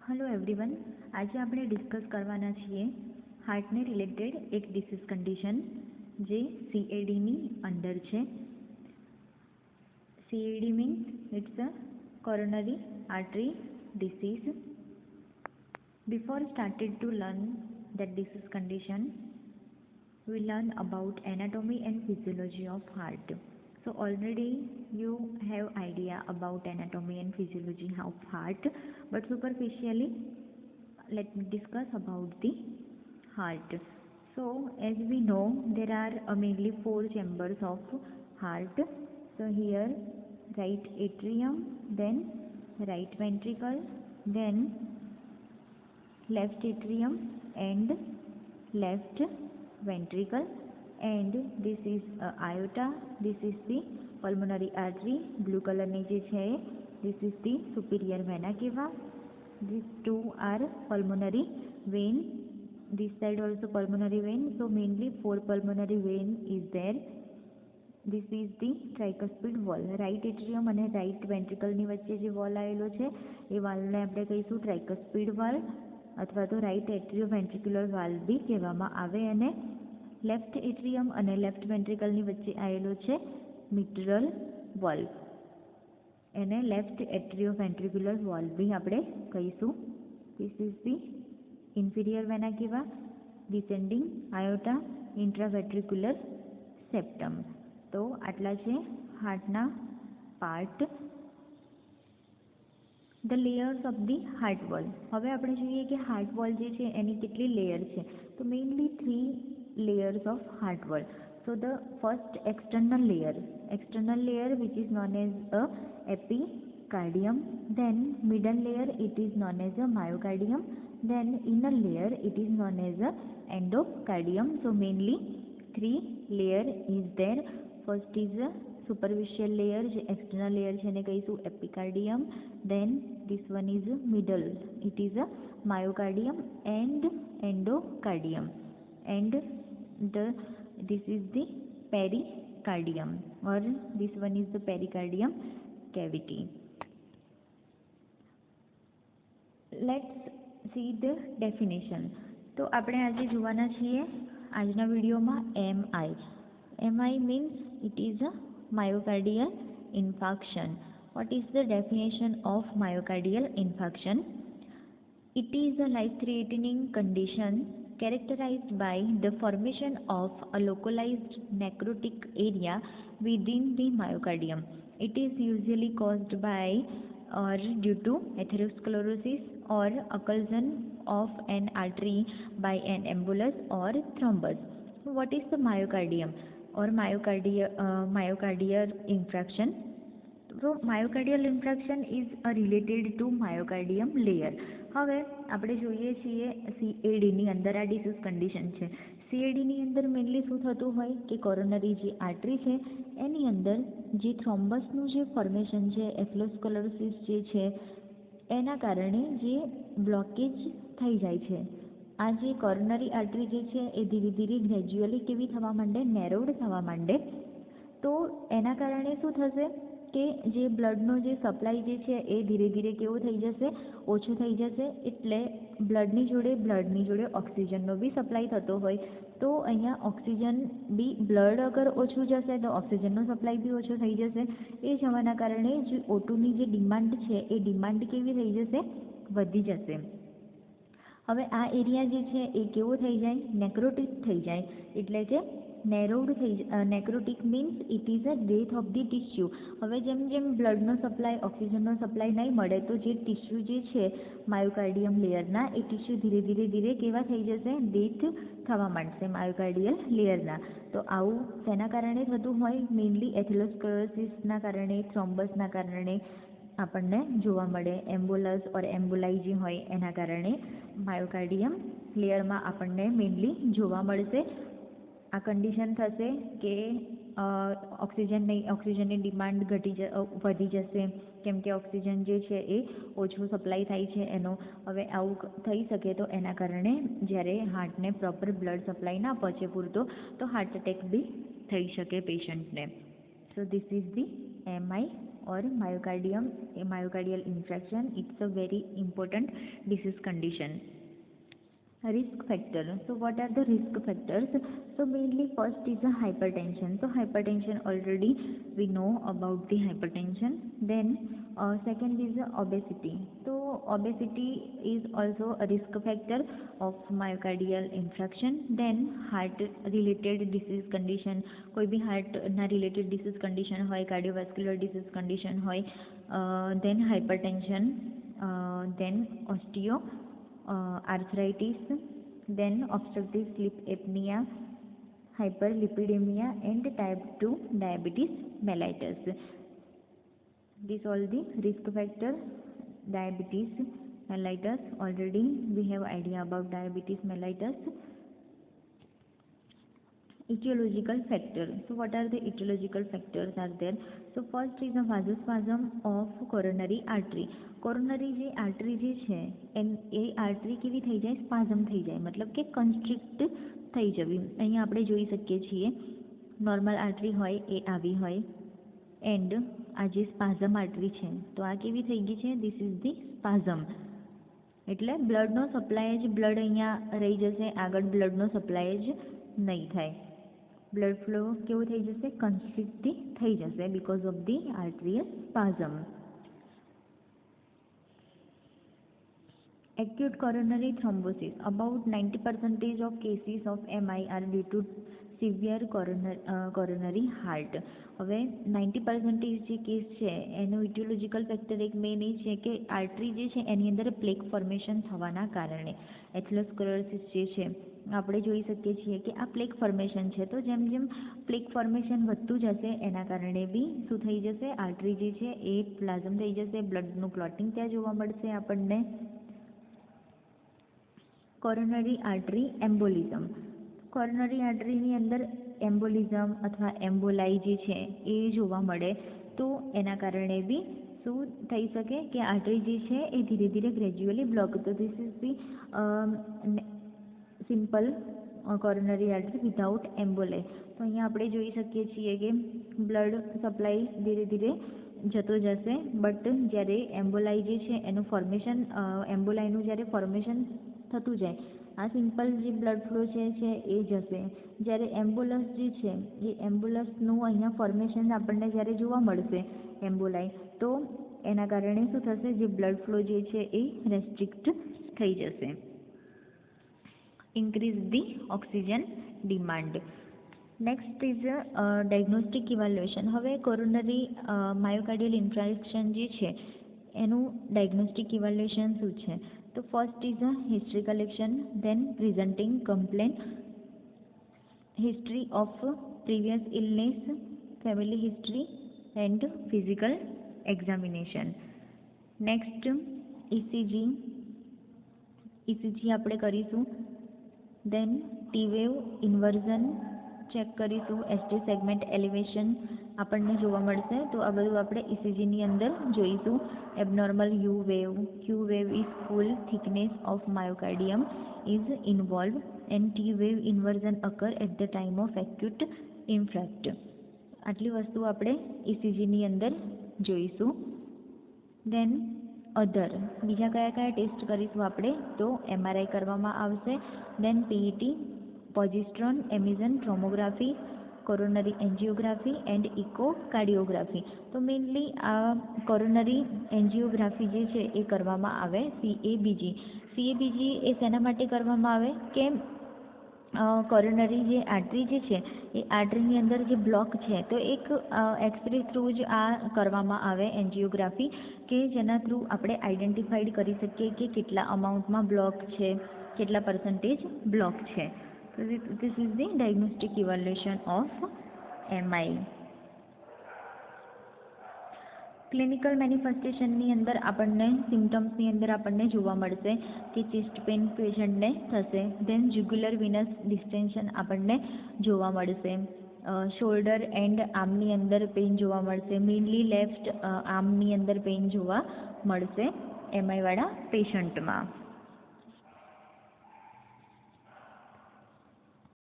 Hello everyone. आज આપણે discuss કરવાના છીએ હાર્ટને રિલેટેડ એક ડિસીઝ કન્ડિશન જે CAD ની અંદર છે. CAD means it's a coronary artery disease. Before started to learn that disease condition, we learn about anatomy and physiology of heart. So already you have idea about anatomy and physiology of heart, but superficially let me discuss about the heart. So as we know, there are mainly four chambers of heart. So here right atrium, then right ventricle, then left atrium and left ventricle, and this is aorta. This is the pulmonary artery. Blue color ની જે છે this is the superior vena cava. These two are pulmonary vein. This side also pulmonary vein. So mainly four pulmonary vein is there. This is the tricuspid wall. Right atrium અને right ventricle ની વચ્ચે જે wall આવેલો છે એ વાલ્વને આપણે કહીશું tricuspid valve અથવા તો રાઇટ એટ્રિયોવેન્ટ્રિક્યુલર વાલ્વ બી કહેવામાં આવે, અને લેફ્ટ એટ્રિયમ અને લેફ્ટ વેન્ટ્રિકલની વચ્ચે આવેલો છે મિટ્રલ વાલ્વ, એને લેફ્ટ એટ્રિયોવેન્ટ્રિક્યુલર વાલ્વ બી આપણે કહીશું. This is the inferior vena cava, descending aorta, intraventricular septum. તો આટલા છે હાર્ટના part. The layers of the heart wall. હવે આપણે જોઈએ કે હાર્ટ વોલ જે છે એની કેટલી લેયર છે, તો mainly 3 layers of heart wall. So the first external layer which is known as a epicardium, then middle layer it is known as a myocardium, then inner layer it is known as a endocardium. So mainly 3 layer is there. First is a superficial layer, જે external layer છે એને કહીશું epicardium, then this one is middle, it is a myocardium and endocardium, and this is the pericardium, or this one is the pericardium cavity. Let's see the definition. તો આપણે આજે જોવાના છીએ આજના વિડીયોમાં MI means it is a myocardial infarction. What is the definition of myocardial infarction? It is a life-threatening condition characterized by the formation of a localized necrotic area within the myocardium. It is usually caused by or due to atherosclerosis or occlusion of an artery by an embolus or thrombus. What is the myocardium or myocardial infarction? So myocardial infarction is related to myocardium layer. હવે આપણે જોઈએ છીએ CAD ની અંદર આ disease condition છે. CAD ની અંદર મેઇનલી શું થતું હોય કે કોરોનરી જે આર્ટરી છે એની અંદર જે થ્રોમ્બસનું જે ફોર્મેશન છે, એથેરોસ્ક્લેરોસિસ જે છે એના કારણે જે બ્લોકેજ થઈ જાય છે. આ જે કોરોનરી આર્ટરી જે છે એ ધીરે ધીરે ગ્રેજ્યુઅલી કેવી થવા માંડે, નેરોડ થવા માંડે. તો એના કારણે શું થશે કે જે બ્લડનો જે સપ્લાય જે છે એ ધીરે ધીરે કેવો થઈ જશે, ઓછો થઈ જશે. એટલે બ્લડની જોડે ઓક્સિજનનો બી સપ્લાય થતો હોય, તો અહીંયા ઓક્સિજન બી, બ્લડ અગર ઓછું જશે તો ઓક્સિજનનો સપ્લાય બી ઓછો થઈ જશે. એ જવાના કારણે જે O2ની જે ડિમાન્ડ છે એ ડિમાન્ડ કેવી થઈ જશે, વધી જશે. હવે આ એરિયા જે છે એ કેવો થઈ જાય, નેક્રોટિક થઈ જાય. એટલે કે નેરોડ થઈ, necrotic means it is a death of the tissue. હવે જેમ જેમ બ્લડનો સપ્લાય, ઓક્સિજનનો સપ્લાય નહીં મળે તો જે ટિશ્યુ જે છે માયોકાર્ડિયમ લેયરના, એ ટિશ્યુ ધીરે ધીરે કેવા થઈ જશે, ડેથ થવા માંડશે માયોકાર્ડિયલ લેયરના. તો આવું તેના કારણે થતું હોય, મેઇનલી એથેરોસ્ક્લેરોસિસના કારણે, થ્રોમ્બસના કારણે આપણને જોવા મળે. એમ્બોલસ ઓર એમ્બોલાઈ જે હોય એના કારણે માયોકાર્ડિયમ લેયરમાં આપણને મેઇનલી જોવા મળશે. આ કન્ડિશન થશે કે ઓક્સિજનની ડિમાન્ડ વધી જશે, કેમ કે ઓક્સિજન જે છે એ ઓછું સપ્લાય થાય છે એનો. હવે આવું થઈ શકે તો એના કારણે જ્યારે હાર્ટને પ્રોપર બ્લડ સપ્લાય ના પહોંચે પૂરતો તો હાર્ટ એટેક બી થઈ શકે પેશન્ટને. So this is the MI or myocardial infarction. It's a very important disease condition. Risk factor. So what are the risk factors? So mainly first is a hypertension. So hypertension, already we know about the hypertension. Then second is obesity. So obesity is also a risk factor of myocardial infarction. Then heart related disease condition, कोई भी heart ना related disease condition होय, cardiovascular disease condition होय, then hypertension, then arthritis, then obstructive sleep apnea, hyperlipidemia, and type 2 diabetes mellitus. These all the risk factors. Diabetes mellitus, already we have idea about diabetes mellitus. Etiological factor. So what are the etiological factors are there? So first is a vasospasm of coronary artery. Coronary જે artery જે છે એ artery કેવી થઈ જાય? Spasm થઈ જાય, મતલબ કે કન્સ્ટ્રિક્ટ થઈ જવી. અહીંયા આપણે જોઈ શકીએ છીએ નોર્મલ આર્ટરી હોય એ આવી હોય, એન્ડ આ જે સ્પાઝમ આર્ટરી છે તો આ કેવી થઈ ગઈ છે? This is the spasm. એટલે બ્લડનો સપ્લાય જ, બ્લડ અહીંયા રહી જશે, આગળ બ્લડનો સપ્લાય જ નહીં થાય. બ્લડ ફ્લો કેવું થઈ જશે? કન્સ્ટ્રિક્ટ થઈ જશે because of the arterial spasm. Acute coronary thrombosis. About 90% of cases of MI are due to severe coronary heart. હવે 90% જે કેસ છે એનું ઇટિયોલોજીકલ ફેક્ટર એક મેઇન એ છે કે આર્ટરી જે છે એની અંદર પ્લેક ફોર્મેશન થવાના કારણે એથેરોસ્ક્લેરોસિસ જે છે આપણે જોઈ શકીએ છીએ કે આ પ્લેક ફોર્મેશન છે. તો જેમ જેમ પ્લેક ફોર્મેશન વધતું જશે એના કારણે બી શું થઈ જશે? આર્ટરી જે છે એ પ્લાઝમ થઈ જશે, બ્લડનું ક્લોટિંગ ત્યાં જોવા મળશે આપણને. Coronary artery embolism. કોરોનરી આર્ટરીની અંદર એમ્બોલિઝમ અથવા એમ્બોલાઈ જે છે એ જોવા મળે તો એના કારણે બી શું થઈ શકે કે આર્ટરી જે છે એ ધીરે ધીરે ગ્રેજ્યુઅલી બ્લોક. તો this is the simple coronary artery without emboli. તો અહીંયા આપણે જોઈ શકીએ છીએ કે બ્લડ સપ્લાય ધીરે ધીરે જતો જશે, બટ જ્યારે એમ્બોલાઈ જે છે એનું ફોર્મેશન, એમ્બોલાઈનું જ્યારે ફોર્મેશન થતું જાય, આ સિમ્પલ જે બ્લડ ફ્લો છે એ જશે. જ્યારે એમ્બ્યુલન્સ જે છે એ એમ્બ્યુલન્સનું અહીંયા ફોર્મેશન આપણને જ્યારે જોવા મળશે એમ્બોલાઈ, તો એના કારણે શું થશે? જે બ્લડ ફ્લો જે છે એ રેસ્ટ્રિક્ટ થઈ જશે. Increase the oxygen demand. Next is diagnostic evaluation. હવે કોરોનરી માયોકાર્ડિયલ ઇન્ફાર્ક્શન જે છે એનું ડાયગ્નોસ્ટિક ઇવેલ્યુએશન શું છે? તો first is history collection, then presenting complaint, history of previous illness, family history and physical examination. Next ECG. ECG આપણે કરીશું. Then T wave inversion check કરીશું. એસટી સેગમેન્ટ એલિવેશન આપણને જોવા મળશે, તો આ બધું આપણે ઇસીજીની અંદર જોઈશું. Abnormal U wave. Q wave is full thickness of myocardium is involve and T wave inversion occur at the time of acute infarct. આટલી વસ્તુ આપણે ઇસીજીની અંદર જોઈશું. દેન અધર બીજા કયા કયા ટેસ્ટ કરીશું આપણે? તો એમઆરઆઈ કરવામાં આવશે. Then PET, positron emission tomography, coronary angiography and echocardiography. તો મેઇનલી આ કોરોનરી એન્જિયોગ્રાફી જે છે એ કરવામાં આવે. સીએબીજી એ શેના માટે કરવામાં આવે? કે કોરોનરી જે આર્ટરી જે છે એ આર્ટરીની અંદર જે બ્લોક છે તો એક એક્સરે થ્રુ જ આ કરવામાં આવે એન્જિયોગ્રાફી, કે જેના થ્રુ આપણે આઈડેન્ટિફાઈડ કરી શકીએ કે કેટલા અમાઉન્ટમાં બ્લોક છે, કેટલા પર્સન્ટેજ બ્લોક છે. So this is the diagnostic evaluation of MI. Clinical મેનિફેસ્ટેશનની અંદર આપણને સિમ્ટમ્સની અંદર આપણને જોવા મળશે કે ચેસ્ટ પેઇન પેશન્ટને થશે. દેન જ્યુગ્યુલર વિનસ ડિસ્ટેન્શન આપણને જોવા મળશે. શોલ્ડર એન્ડ આર્મની અંદર પેઇન જોવા મળશે. મેઇનલી લેફ્ટ આર્મની અંદર પેઇન જોવા મળશે એમઆઈ વાળા પેશન્ટમાં.